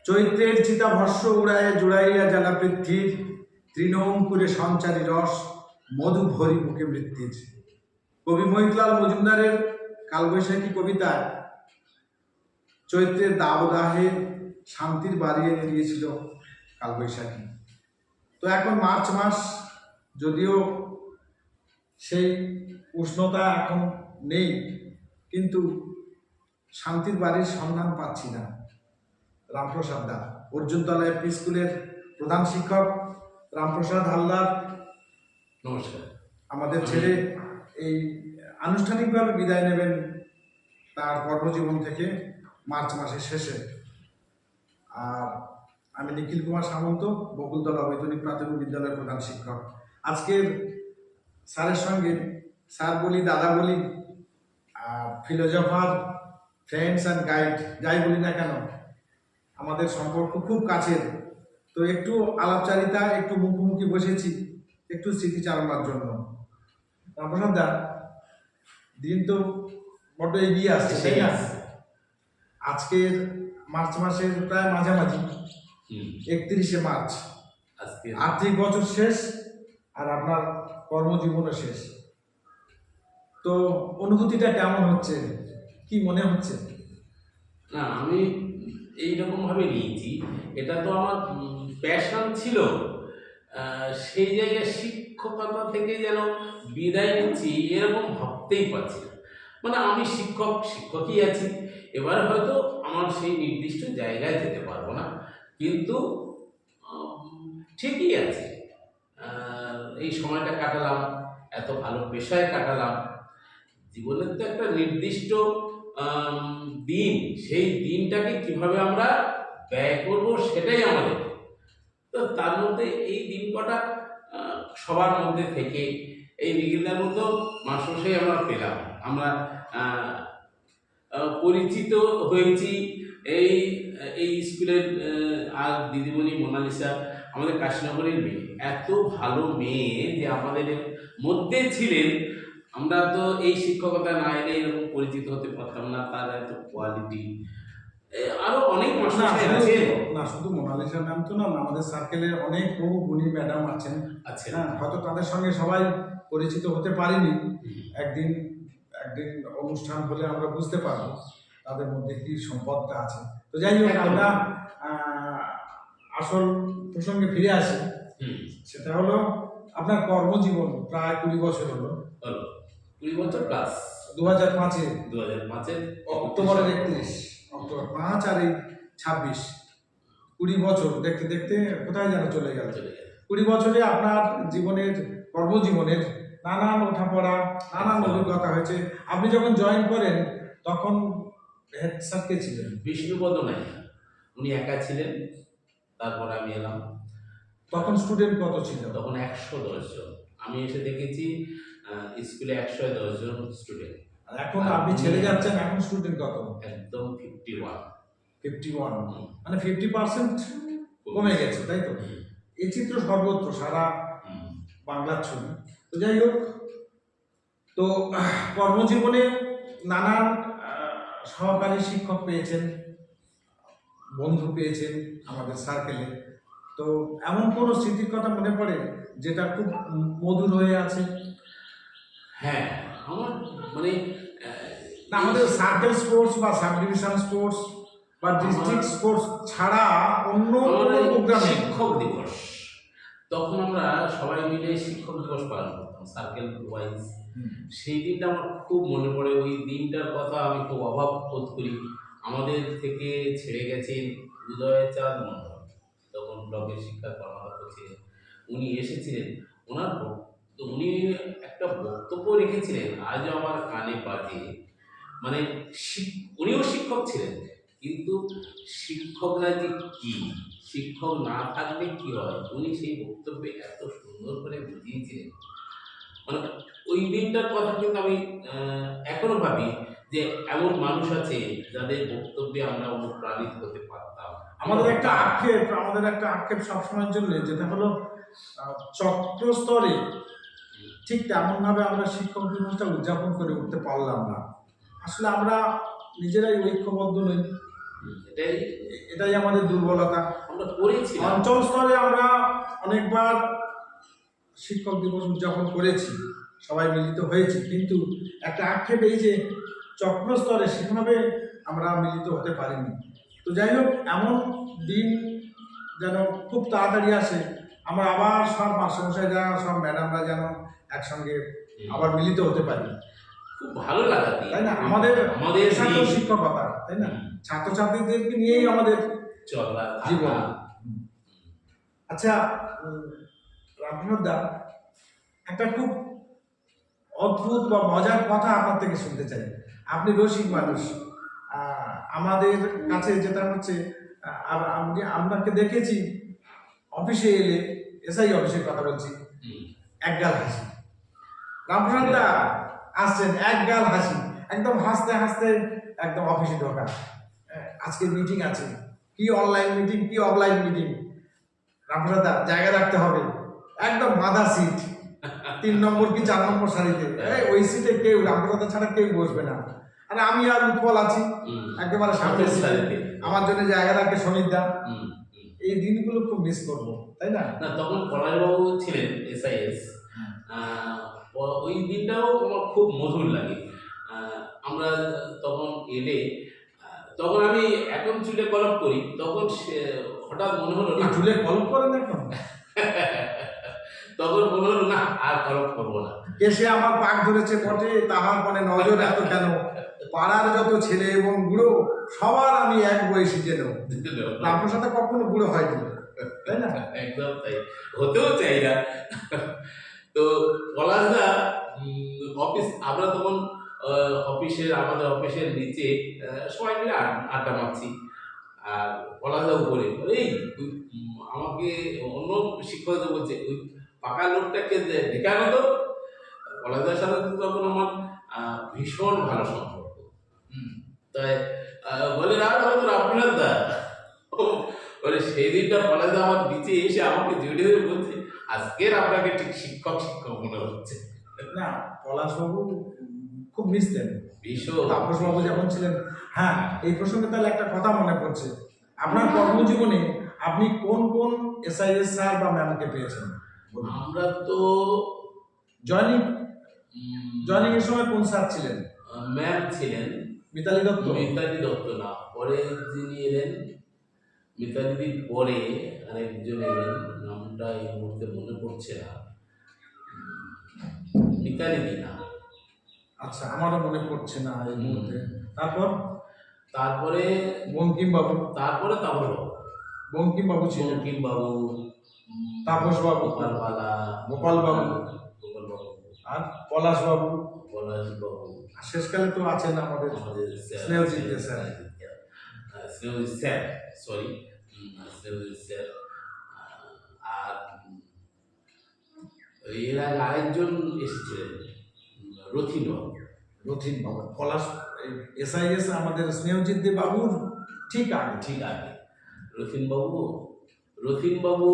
চৈত্রের চিতাভস্য উড়ায় জুড়াইয়া জ্বালা পৃথ্বীর তৃণঙ্কুরে সঞ্চারী রস মধু ভরি বুকে মৃত্যুর। কবি মহিতলাল মজুমদারের কালবৈশাখী কবিতায় চৈত্রের দাবদাহে শান্তির বাড়ি এনে দিয়েছিল কালবৈশাখী। তো এখন মার্চ মাস, যদিও সেই উষ্ণতা এখন নেই, কিন্তু শান্তির বাড়ির সন্ধান পাচ্ছি না। রামপ্রসাদ দা, অর্জুনতলা এপি স্কুলের প্রধান শিক্ষক রামপ্রসাদ হালদার, নমস্কার। আমাদের ছেলে এই আনুষ্ঠানিকভাবে বিদায় নেবেন তার কর্মজীবন থেকে মার্চ মাসের শেষে। আর আমি নিখিল কুমার সামন্ত, বকুলতলা বৈতনিক প্রাথমিক বিদ্যালয়ের প্রধান শিক্ষক। আজকের স্যারের সঙ্গে স্যার বলি, দাদা বলি, ফিলোজফার, ফ্রেন্ডস অ্যান্ড গাইড, যাই বলি না কেন, আমাদের সম্পর্ক খুব কাছের। তো একটু আলাপচারিতা, একটু মুখোমুখি বসেছি, একটু স্মৃতিচারণার জন্য। রামপ্রসাদ দা, দিন তো বড্ড এগিয়ে আসছে, তাই না? আজকের মার্চ মাসের প্রায় মাঝামাঝি, 31শে মার্চ, আর্থিক বছর শেষ আর আপনার কর্মজীবনও শেষ। তো অনুভূতিটা কেমন হচ্ছে, কি মনে হচ্ছে? না, আমি এইরকম ভাবে নিয়েছি, এটা তো আমার প্যাশন ছিল। সেই জায়গায় শিক্ষকতা থেকে যেন বিদায় নিচ্ছি এরকম ভাবতেই পারছি না। মানে আমি শিক্ষকই আছি, এবার হয়তো আমার সেই নির্দিষ্ট জায়গায় যেতে পারবো না, কিন্তু ঠিকই আছে। এই সময়টা কাটালাম, এত ভালো পেশায় কাটালাম। জীবনের তো একটা নির্দিষ্ট দিন, সেই দিনটাকে কিভাবে আমরা ব্যয় করব সেটাই আমাদের। তো তার মধ্যে এই দিন কটা সবার মধ্যে থেকে এই নিখিলদার মতো মাস্টারমশাই আমরা পেলাম, আমরা পরিচিত হয়েছি। এই এই স্কুলের আর দিদিমণি মোনালিসা, আমাদের কাশীনগরের মেয়ে, এত ভালো মেয়ে যে আমাদের মধ্যে ছিলেন। আমরা তো এই শিক্ষকতা না এলে এরকম পরিচিত হতে পারতাম না। তার এত কোয়ালিটি, আরো অনেক মাস্টার আছে। না, শুধু মোনালিসা ম্যাম তো না, আমাদের সার্কেলের অনেক বহু গুণী ম্যাডাম আছেন। আচ্ছা, হয়তো তাদের সঙ্গে সবাই পরিচিত হতে পারিনি। একদিন অনুষ্ঠান হলে আমরা বুঝতে পারবো তাদের মধ্যে কি সম্পদটা আছে। তো যাই হোক, আমরা আসল প্রসঙ্গে ফিরে আসি। সেটা হলো আপনার কর্মজীবন প্রায় 20 বছর হলো। 20 বছর প্লাস। 2005 অক্টোবরের 31, অক্টোবর 5 আর এই 26, 20 বছর দেখতে দেখতে কোথায় যেন চলে গেল। 20 বছরে আপনার জীবনের, কর্মজীবনের নানান ওঠাপড়া, নানান অভিজ্ঞতা হয়েছে। আপনি যখন জয়েন করেন তখন হেড স্যার কে ছিলেন? বিষ্ণুপদ নাইয়া, উনি একা ছিলেন। তারপর আমি এলাম। তখন স্টুডেন্ট কত ছিল? তখন 110 জন। আমি এসে দেখেছি স্কুলে 110 জন স্টুডেন্ট। আর এখন আপনি ছেড়ে যাচ্ছেন, এখন স্টুডেন্ট কত? একদম 51। মানে 50% কমে গেছে, তাই তো? এই চিত্র সর্বত্র, সারা বাংলার ছবি। তো যাই হোক, তো কর্মজীবনে নানান সহকারী শিক্ষক পেয়েছেন, বন্ধু পেয়েছেন আমাদের সার্কেলে। তো এমন কোনো স্মৃতির কথা মনে পড়ে যেটা খুব মধুর হয়ে আছে? হ্যাঁ, আমার মানে আমাদের সার্কেল স্পোর্টস বা সাব ডিভিশন স্পোর্টস বা ডিস্ট্রিক্ট স্পোর্টস ছাড়া অন্য প্রোগ্রামে শিক্ষক দিবস, তখন আমরা সবাই মিলে শিক্ষক দিবস পালন করতাম সার্কেল ওয়াইজ। সেই দিনটা আমার খুব মনে পড়ে। ওই দিনটার কথা আমি খুব অভাব বোধ করি। আমাদের থেকে ছেড়ে গেছেন উদয়চাঁদ মণ্ডল, তখন ব্লকের শিক্ষা কর্মকর্তা ছিলেন। উনি এসেছিলেন, উনি একটা বক্তব্য রেখেছিলেন, আজও আমার কানে বাজে। মানে উনিও শিক্ষক ছিলেন, কিন্তু শিক্ষকরা যে কি, শিক্ষক না থাকলে কি হয়, উনি সেই বক্তব্যে এত সুন্দর করে বুঝিয়েছিলেন। মানে ওই দিনটার কথা কিন্তু আমি এখনো ভাবি যে এমন মানুষ আছে যাদের বক্তব্যে আমরা অনুপ্রাণিত হতে পারতাম। আমাদের একটা আক্ষেপ সবসময়ের জন্য, যেটা হলো চক্র স্তরে ঠিক তেমনভাবে আমরা শিক্ষক দিবসটা উদযাপন করে উঠতে পারলাম না। আসলে আমরা নিজেরাই ঐক্যবদ্ধ নই, এটাই এটাই আমাদের দুর্বলতা। আমরা করেছিলাম। অঞ্চল স্তরে আমরা অনেকবার শিক্ষক দিবস উদযাপন করেছি, সবাই মিলিত হয়েছি, কিন্তু একটা আক্ষেপ এই যে চক্র স্তরে সেভাবে আমরা মিলিত হতে পারিনি। তো যাই হোক, এমন দিন যেন খুব তাড়াতাড়ি আসে, আমরা আবার সব মাস্টারমশাইরা সব ম্যাডামরা যেন একসঙ্গে আবার মিলিত হতে পারি, খুব ভালো লাগা দিন, তাই না? আমাদের আমাদের পেশা তো দিন, শিক্ষকতা, তাই না? ছাত্রছাত্রীদেরকে নিয়েই আমাদের চলা জীবন। থাকা। আচ্ছা, রামপ্রসাদ দা, একটা খুব অদ্ভুত বা মজার কথা আপনার থেকে শুনতে চাই। আপনি রসিক মানুষ। আমাদের কাছে যেটা হচ্ছে, আমি আপনাকে দেখেছি অফিসে এলে, এসআই অফিসের কথা বলছি, একগাল হাসি। রামপ্রসাদ দা আসছেন, একগাল হাসি, একদম হাসতে হাসতে একদম অফিসে ঢোকা। আজকে মিটিং আছে, কি অনলাইন মিটিং কি অফলাইন মিটিং, রামপ্রসাদ দা জায়গা রাখতে হবে, একদম মাদার সিট, 3 নম্বর কি 4 নম্বর সারিতে, ওই সিটে কেউ রামপ্রসাদ ছাড়া কেউ বসবে না। আর আমি আর উৎপল আছি একেবারে সামনে সারিতে, আমার জন্য জায়গা রাখে সমীর দা। এই দিনগুলো খুব মিস করবো, তাই না? না, তখন পলাশবাবু ছিলেন এসআইএস। ওই দিনটাও আমার খুব মধুর লাগে। আমরা তখন এলে, তখন আমি এখন চুলে কলপ করি, তখন হঠাৎ মনে হলো না, চুলে কলপ করেন এখন? তখন মনে হলো না আর কলপ করবো না। এসে আমার পাক ধরেছে পটে, তাহার মনে নজর এত কেন, পাড়ার যত ছেলে এবং বুড়ো সবার আমি এক বয়সী যেন। আপনার সাথে কখনো বুড়ো হয়নি, তাই না? একদম তাই, হতেও চাই না। তো পলাশদা অফিস, আমরা তখন আমাদের অফিসের নিচে সবাই মিলে আড্ডা মারছি, আর পলাশদা উপরে, এই আমাকে অন্য শিক্ষক বলছে, ওই পাকা লোকটাকে ঢেকানো তো। পলাশদার সাথে তখন আমার ভীষণ ভালো সম্পর্ক। তাই বলে, না হয়তো রামপ্রসাদ দা, বলে সেই দিনটা পলাশদা আমার নিচে এসে আমাকে জড়িয়ে ধরে বলছে, আজকের আপনাকে ঠিক শিক্ষক শিক্ষক মনে হচ্ছে। না, পলাশবাবু খুব মিশতেন, ভীষণ। তাপসবাবু যেমন ছিলেন। হ্যাঁ, এই প্রসঙ্গে তাহলে একটা কথা মনে পড়ছে, আপনার কর্মজীবনে আপনি কোন কোন এসআইএস স্যার বা ম্যামকে পেয়েছেন? আমরা তো জয়নিং এর সময় কোন স্যার ছিলেন? ম্যাম ছিলেন মিতালি দত্ত। মিতালি দত্ত না, পরে যিনি এলেন, মিতালিদির পরে আরেকজন এলেন, নামটা এই মুহূর্তে মনে পড়ছে না, মিতালিদি না। আচ্ছা, আমারও মনে পড়ছে না এই মুহূর্তে। তারপরে বঙ্কিম বাবু। তারপরে তাপস বাবু। বঙ্কিম বাবু ছিলেন, বঙ্কিম বাবু, তাপস বাবু, গোপাল বাবু, আর পলাশ বাবু। শেষকালে তো আছেন আমাদের Snehajit sir. Snehajit sir, sorry, Snehajit sir. আর এর আগে আরেকজন এসেছিলেন, রথিন বাবু। রথিন বাবু, পলাশ এসআইএস আমাদের স্নেহজিৎ বাবুর ঠিক আগে। ঠিক আগে রথিন বাবু, রথিন বাবু,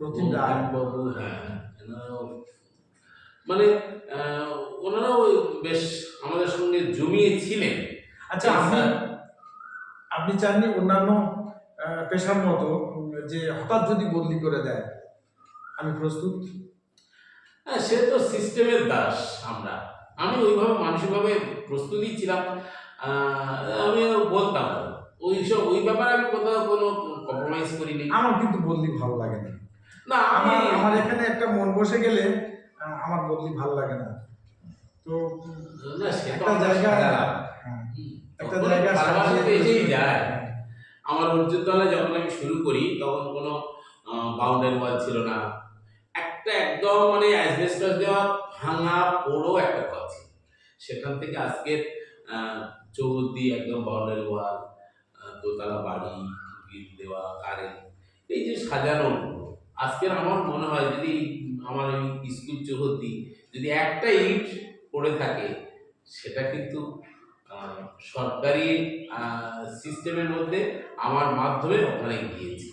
রথিন রায় বাবু। হ্যাঁ, মানে ওনারাও বেশ আমাদের সঙ্গে জমিয়ে ছিলেন। আচ্ছা, আপনি চাননি অন্যান্য পেশার মতো যে হঠাৎ যদি বদলি করে দেয়, আমি প্রস্তুত? হ্যাঁ, সে তো সিস্টেমের দাস। আমি ওইভাবে মানসিকভাবে প্রস্তুতই ছিলাম। আমি বলতাম ওই ব্যাপারে আমি কোথাও কোনো কম্প্রোমাইজ করিনি। আমার কিন্তু বদলি ভালো লাগে না। না, আমার এখানে একটা মন বসে গেলে আমার বদলি ভালো লাগে না। তো একটা জায়গা, একটা জায়গা এসেই যায়। আমার অর্জুনতলায় যখন আমি শুরু করি, তখন কোনো বাউন্ডারি ওয়াল ছিল না, একটা একদম মানে অ্যাসবেস্টস দেওয়া ভাঙা পোড়ো একটা ঘর ছিল। সেখান থেকে আজকের চৌহদ্দি একদম বাউন্ডারি ওয়াল, দোতলা বাড়ি, গিট দেওয়া, কারেন্ট, এই যে সাজানো, আজকের আমার মনে হয় যদি আমার ওই স্কুল চৌহদ্দি যদি একটা ইট পড়ে থাকে, সেটা কিন্তু সরকারি সিস্টেমের মধ্যে আমার মাধ্যমে ওখানে গিয়েছি।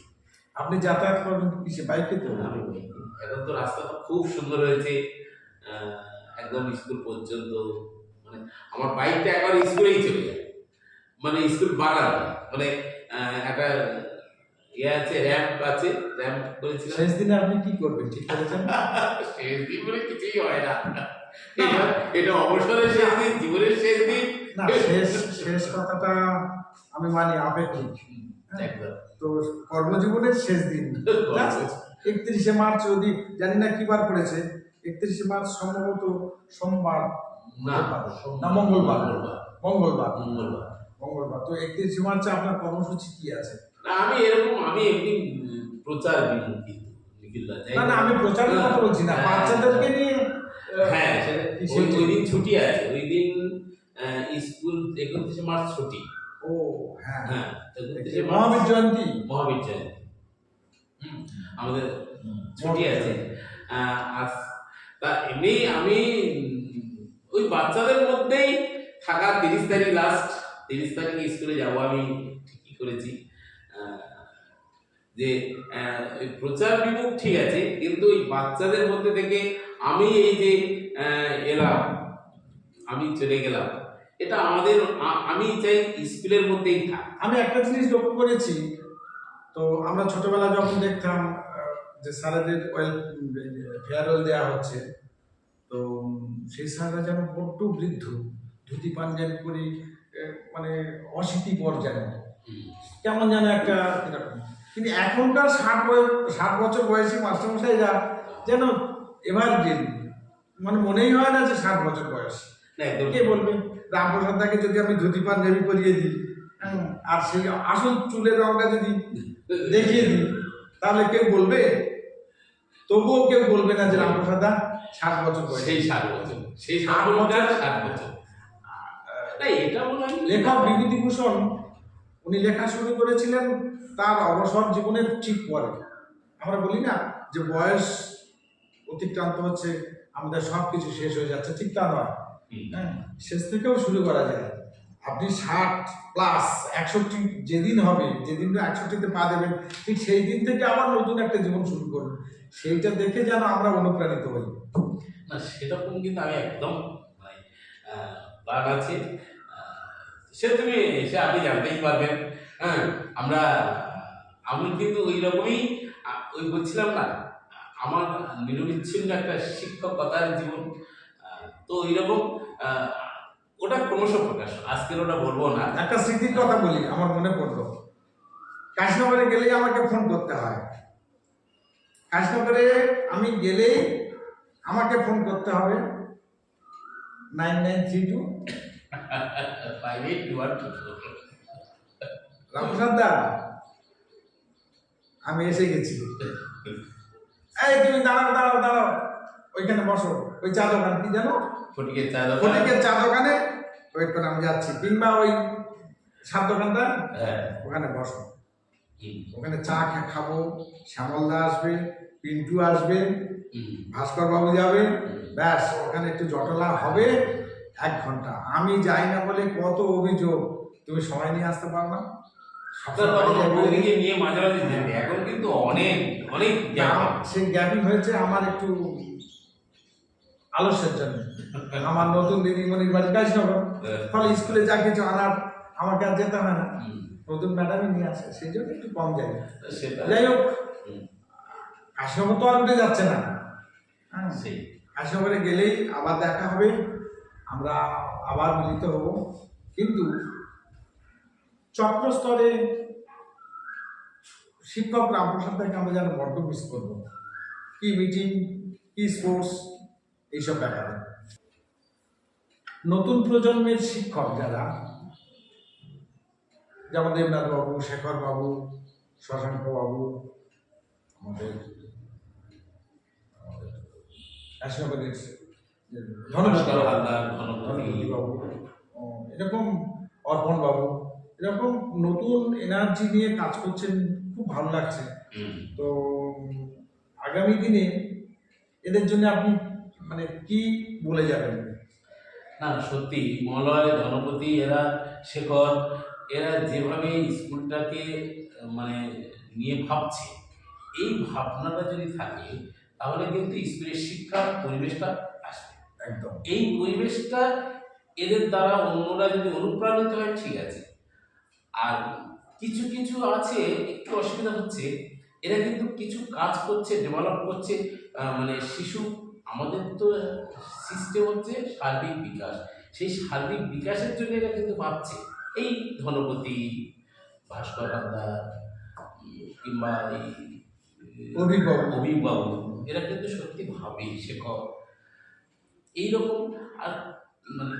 আপনি যাতায়াত করবেন কিসে? বাইকে তো? আমি এখন তো রাস্তা তো খুব সুন্দর হয়েছে, একদম স্কুল পর্যন্ত, মানে আমার বাইকটা একবার স্কুলেই চলে যায়। মানে স্কুল বানানো, মানে একটা ইয়ে আছে, র্যাম্প আছে, র্যাম্প করেছিলাম। শেষ দিনে আপনি কি করবেন ঠিক করেছেন? শেষ দিন বলে কিছুই হয় না, এটা অবসরের শেষ দিন, জীবনের শেষ দিন। না, শেষ শেষ কথাটা আমি মানি আপেক্ষিক। একদম। তো কর্মজীবনের শেষ দিন 31শে মার্চ, যদি জানি না কি বার পড়েছে, 31শে মার্চ সম্ভবত সোমবার না, হতে পারে। না, মঙ্গলবার। মঙ্গলবার মঙ্গলবার। মঙ্গলবার। তো 31শে মার্চে আপনার কর্মসূচি কি আছে? না, আমি এমনি প্রচার বিমুখী নিখিলদা, না না, আমি প্রচারের কথা বলছি না, বাচ্চাদেরকে নিয়ে। হ্যাঁ, সেই ওই দিন ছুটি আছে, ওই দিন স্কুল 31শে মার্চ ছুটি। ও হ্যাঁ, হ্যাঁ, 31শে মার্চ মহাবীর জয়ন্তী। মহাবীর জয়ন্তী। আমাদের ছুটি আছে। তা এমনি আমি ওই বাচ্চাদের মধ্যেই থাকা, 30 তারিখ লাস্ট, 30 তারিখে স্কুলে যাব আমি ঠিকই করেছি। যে ওই প্রচার বিমুখ ঠিক আছে, কিন্তু ওই বাচ্চাদের মধ্যে থেকে আমি এই যে এলাম, আমি চলে গেলাম, এটা আমাদের আমি চাই স্কুলের মধ্যেই থাক। আমি একটা জিনিস লক্ষ্য করেছি, তো আমরা ছোটবেলা যখন দেখতাম যে স্যারেদের ফেয়ারওয়েল দেওয়া হচ্ছে, তো সেই স্যাররা যেন বড্ড বৃদ্ধ, ধুতি পাঞ্জাবি পরে, মানে অশীতিপর যেন, কেমন যেন একটা এরকম। কিন্তু এখনকার 60 বছর বয়সী মাস্টারমশাইরা যেন এভারগ্রিন, মানে মনেই হয় না যে 60 বছর বয়স। না, একদম কে বলবে? রামপ্রসাদ দাকে যদি আমি ধুতি পাঞ্জাবি পরিয়ে দিই, আর সেই আসল চুলের রঙটা যদি দেখিয়ে দিই, তাহলে কেউ বলবে? তবুও কেউ বলবে না যে রামপ্রসাদ দা 60 বছর বয়স। সেই 60 বছর, সেই 60 বছর। না, এটা মনে হয় লেখক বিভূতিভূষণ উনি লেখা শুরু করেছিলেন তার অবসর জীবনের ঠিক পরে। আমরা বলি না যে বয়স অতিক্রান্ত হচ্ছে, আমাদের সব কিছু শেষ হয়ে যাচ্ছে, ঠিক তা নয়। হ্যাঁ, শেষ থেকেও শুরু করা যায়। আপনি 60+ 61 যেদিন হবে, যেদিন 61তে পা দেবেন, ঠিক সেই দিন থেকে আবার নতুন একটা জীবন শুরু করবেন। সেইটা দেখে যেন আমরা অনুপ্রাণিত হই। না, সেরকম কিন্তু আমি একদম মানে প্ল্যান আছে, সে তুমি সে আপনি জানতেই পারবেন। হ্যাঁ, আমি কিন্তু ওই রকমই, ওই বলছিলাম না, আমার নিরবিচ্ছিন্ন একটা শিক্ষকতার জীবন। তো ওইরকম ওটা ক্রমশ প্রকাশ, আজকের ওটা বলবো না। একটা স্মৃতির কথা বলি, আমার মনে পড়লো। কাশনগরে গেলেই আমাকে ফোন করতে হয়। কাশনগরে আমি গেলেই আমাকে ফোন করতে হবে 9932। রামপ্রসাদ দা, আমি এসে গেছি। এই তুমি দাঁড়াও দাঁড়াও দাঁড়াও, ওইখানে বসো, ওই চা দোকান কি জানো, ফটিকের চা দোকান, ফটিকের চা দোকানে ওয়েট করে আমি যাচ্ছি, কিংবা ওই সাত দোকানটা, ওখানে বসো, ওখানে চা খাবো। শ্যামলদা আসবে, পিন্টু আসবে, ভাস্কর বাবু যাবে, ব্যাস ওখানে একটু জটলা হবে 1 ঘন্টা। আমি যাই না বলে কত অভিযোগ, তুমি সময় নিয়ে আসতে পারো না। নিয়ে মাঝে মাঝে যেতে, এখন কিন্তু অনেক অনেক সেই গ্যাপিং হয়েছে আমার একটু আলস্যের জন্য। আমার নতুন দিদিমণির বাড়ি কাশনগর, ফলে স্কুলে যা কিছু আনার আমাকে আর যেতে হয় না, নতুন ম্যাডামই নিয়ে আসে, সেই জন্য একটু কম যাই। যাই হোক, কাশনগর তো আর উঠে যাচ্ছে না। কাশনগরে গেলেই আবার দেখা হবে, আমরা আবার মিলিত হব। কিন্তু চক্র স্তরে শিক্ষক রামপ্রসাদ দাকে আমরা যেন বড্ড মিস করবো। কি মিটিং, কি স্পোর্টস, এইসব ব্যাপারে। নতুন প্রজন্মের শিক্ষক যারা, যেমন দেবনাথ বাবু, শেখর বাবু, শশাঙ্ক বাবু, আমাদের কাশনগরের ধনপতি বাবু, এরকম অর্পণ বাবু, এরকম নতুন এনার্জি নিয়ে কাজ করছেন, খুব ভালো লাগছে। তো আগামী দিনে এদের জন্য আপনি মানে কি বলে যাবেন? না, সত্যি মলয়, ধনপতি, এরা শেখর, এরা যেভাবে স্কুলটাকে মানে নিয়ে ভাবছে, এই ভাবনাটা যদি থাকে তাহলে কিন্তু স্কুলের শিক্ষার পরিবেশটা আসবে। একদম এই পরিবেশটা এদের দ্বারা অন্যরা যদি অনুপ্রাণিত হয়, ঠিক আছে। আর কিছু কিছু আছে একটু অসুবিধা হচ্ছে, এরা কিন্তু কিছু কাজ করছে, ডেভেলপ করছে, মানে শিশু, আমাদের তো সিস্টেম হচ্ছে সার্বিক বিকাশ, সেই সার্বিক বিকাশের জন্য এরা কিন্তু ভাবছে। এই ধনপতি, ভাস্কর হালদার, কিংবা এই অভিভাবক। অভিবাবু, এরা কিন্তু সত্যি ভাবে শেখক এইরকম। আর মানে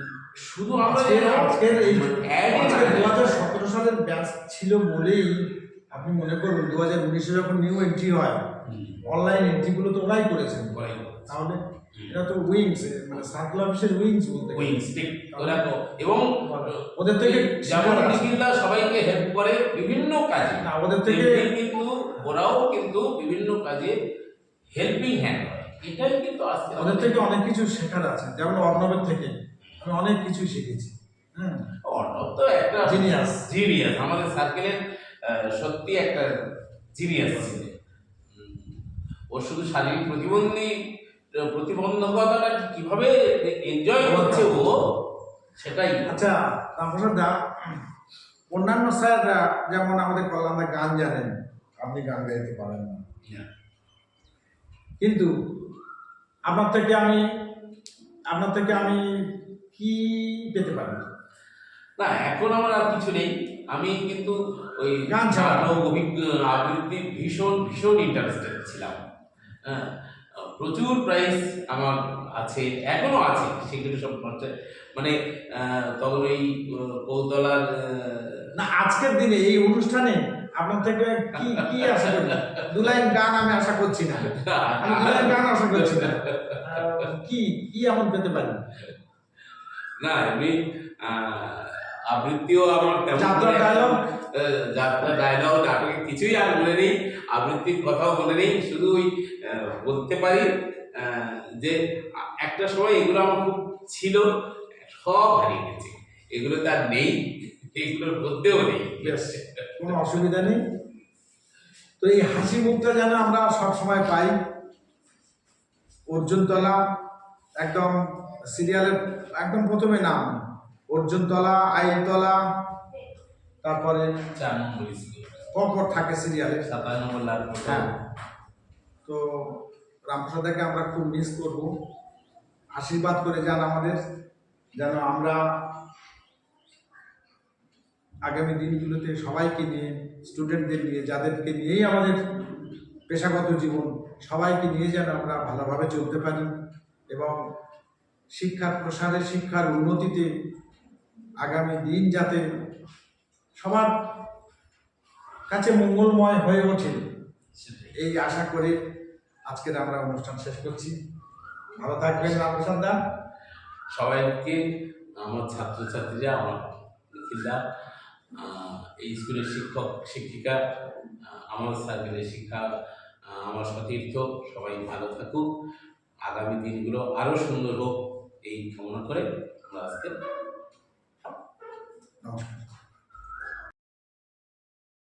শুধু আমরা আজকের এই add-এ না, 2017 সালের ব্যাচ ছিল বলেই আপনি মনে করুন 2019-এ যখন নিউ এন্ট্রি হয়, অনলাইন এন্ট্রিগুলো তো ওরাই করেছেন। তাহলে এটা তো উইংস, মানে সার্কেল অফিসের উইংস বলতে গেলে। উইংস ঠিক ওরা তো, এবং ওদের থেকে যেমন নিখিলদা সবাইকে হেল্প করে বিভিন্ন কাজে, না, ওদের থেকে তেমনি কিন্তু ওরাও কিন্তু বিভিন্ন কাজে হেল্পিং হ্যান্ড হয়। এটাই কিন্তু আজকে ওদের থেকে অনেক কিছু শেখার আছে। যেমন অর্ণবের থেকে আমি অনেক কিছু শিখেছি। অর্ণব তো একটা জিনিয়াস। জিনিয়াস, আমাদের সার্কেলের সত্যি একটা জিনিয়াস ছিল। ওর শুধু শারীরিক প্রতিবন্ধকতাটা কিভাবে এনজয় করছে ও, সেটাই। আচ্ছা রামপ্রসাদ দা, অন্যান্য স্যাররা যেমন আমাদের কল্যাণদা গান জানেন, আপনি গান গাইতে পারেন না, কিন্তু আপনার থেকে আমি কি পেতে পারি? না, এখন আমার আর কিছু নেই। আমি কিন্তু ওই গান ছাড়া আবৃত্তি ভীষণ ভীষণ ইন্টারেস্টেড ছিলাম। হ্যাঁ, প্রচুর প্রাইজ আমার আছে, এখনো আছে, সেগুলো সব মানে তখন ওই কৌতলার না, আজকের দিনে এই অনুষ্ঠানে আপনার থেকে কি কি আশা করি? দু লাইন গান আমি আশা করছি না, আমি দু লাইন গান আশা করছি না। কি কি এমন পেতে পারি? না, এমনি আবৃত্তিও আমার তেমন যাত্রা ডায়লগ, যাত্রা ডায়লগ নাটকে কিছুই আর মনে নেই, আবৃত্তির কথাও মনে নেই। শুধু ওই বলতে পারি যে একটা সময় এগুলো আমার খুব ছিল, সব হারিয়ে গেছে, এগুলো তার নেই, এগুলোর মধ্যেও নেই। কোনো অসুবিধা নেই। তো এই হাসি মুখটা যেন আমরা সব সময় পাই। অর্জুনতলা একদম সিরিয়ালের একদম প্রথমে নাম অর্জুনতলা, আইনতলা, তারপরে 4 নম্বর স্কুল, পরপর থাকে সিরিয়ালে। 57 নম্বর লাল। হ্যাঁ, তো রামপ্রসাদাকে আমরা খুব মিস করব। আশীর্বাদ করে যান আমাদের, যেন আমরা আগামী দিনগুলোতে সবাইকে নিয়ে, স্টুডেন্টদের নিয়ে, যাদেরকে নিয়েই আমাদের পেশাগত জীবন, সবাইকে নিয়ে যেন আমরা ভালোভাবে চলতে পারি এবং শিক্ষার প্রসারে, শিক্ষার উন্নতিতে আগামী দিন যাতে সবার কাছে মঙ্গলময় হয়ে ওঠে, এই আশা করে আজকের আমরা অনুষ্ঠান শেষ করছি। ভালো থাকবেন রামপ্রসাদ দা। সবাইকে, আমার ছাত্রছাত্রীরা, আমার নিখিলদা, এই স্কুলের শিক্ষক শিক্ষিকা, আমার সার্কেলের শিক্ষা, আমার সতীর্থ, সবাই ভালো থাকুক, আগামী দিনগুলো আরও সুন্দর হোক, এই কামনা করে আমরা আজকে